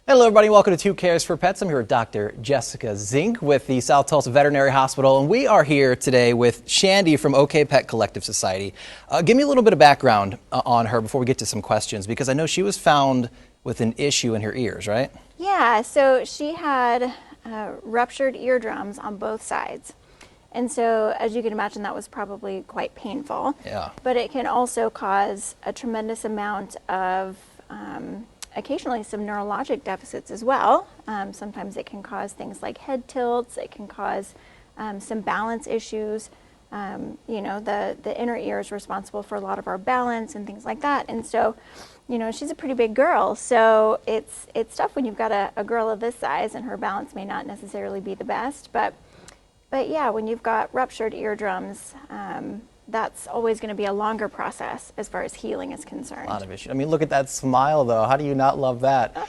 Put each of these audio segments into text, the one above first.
Hello everybody, welcome to Who Cares for Pets. I'm here with Dr. Jessica Zink with the South Tulsa Veterinary Hospital, and we are here today with Chandy from OK Pet Collective Society. Give me a little bit of background on her before we get to some questions, because I know she was found with an issue in her ears, right? Yeah, so she had ruptured eardrums on both sides. And so, as you can imagine, that was probably quite painful. Yeah. But it can also cause a tremendous amount of occasionally some neurologic deficits as well. Sometimes it can cause things like head tilts. It can cause some balance issues. You know, the inner ear is responsible for a lot of our balance and things like that. And so, you know, she's a pretty big girl. So it's tough when you've got a girl of this size and her balance may not necessarily be the best. But yeah, when you've got ruptured eardrums, that's always going to be a longer process as far as healing is concerned. A lot of issues. I mean, look at that smile, though. How do you not love that?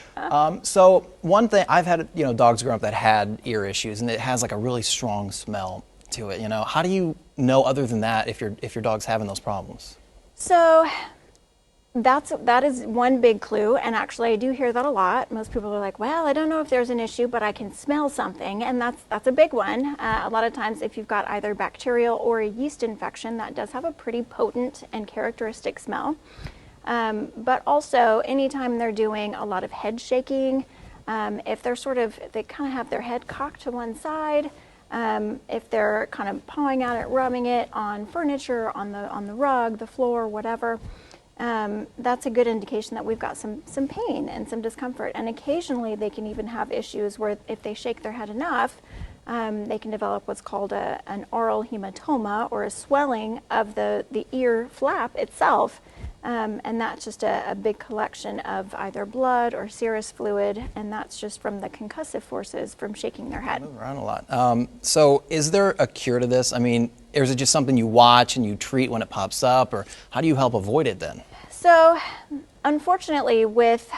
So one thing, I've had, dogs growing up that had ear issues, and it has like a really strong smell to it. How do you know other than that if your dog's having those problems? So that is one big clue, and actually I do hear that a lot. Most people are like, well, I don't know if there's an issue, but I can smell something, and that's a big one. A lot of times if you've got either bacterial or a yeast infection, that does have a pretty potent and characteristic smell. But also anytime they're doing a lot of head shaking, if they're they kind of have their head cocked to one side, if they're kind of pawing at it, rubbing it on furniture, on the rug, the floor, whatever, that's a good indication that we've got some pain and some discomfort. And occasionally they can even have issues where if they shake their head enough, they can develop what's called an oral hematoma, or a swelling of the ear flap itself. And that's just a big collection of either blood or serous fluid, and that's just from the concussive forces from shaking their head. Move around a lot. So is there a cure to this? I mean, or is it just something you watch and you treat when it pops up, or how do you help avoid it then? So unfortunately, with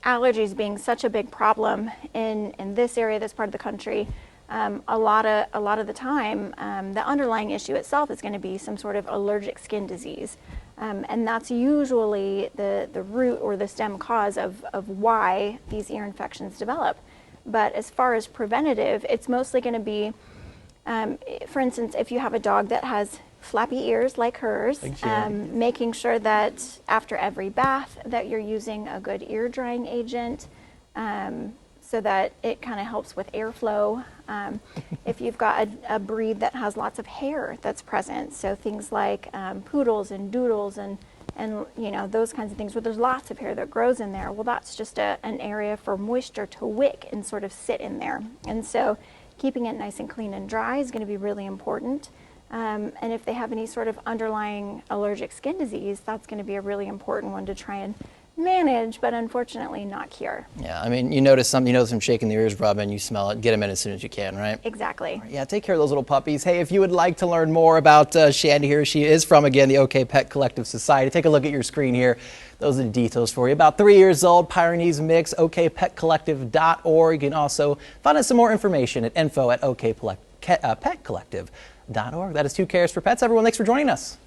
allergies being such a big problem in this area, this part of the country, a lot of the time, the underlying issue itself is going to be some sort of allergic skin disease. And that's usually the root or the stem cause of why these ear infections develop. But as far as preventative, it's mostly going to be, for instance, if you have a dog that has flappy ears like hers, making sure that after every bath that you're using a good ear drying agent, so that it kind of helps with airflow. If you've got a breed that has lots of hair that's present, so things like poodles and doodles and those kinds of things where there's lots of hair that grows in there, well, that's just an area for moisture to wick and sort of sit in there. And so keeping it nice and clean and dry is going to be really important. And if they have any sort of underlying allergic skin disease, that's going to be a really important one to try and manage, but unfortunately not cure. Yeah, I mean, you notice them shaking their ears, rubbing, you smell it, get them in as soon as you can, right? Exactly. Yeah, take care of those little puppies. Hey, if you would like to learn more about Chandy here, she is from, again, the OK Pet Collective Society. Take a look at your screen here. Those are the details for you. About 3 years old, Pyrenees mix, okpetcollective.org. You can also find out some more information at info@okpetcollective.org. That is Who Cares for Pets. Everyone, thanks for joining us.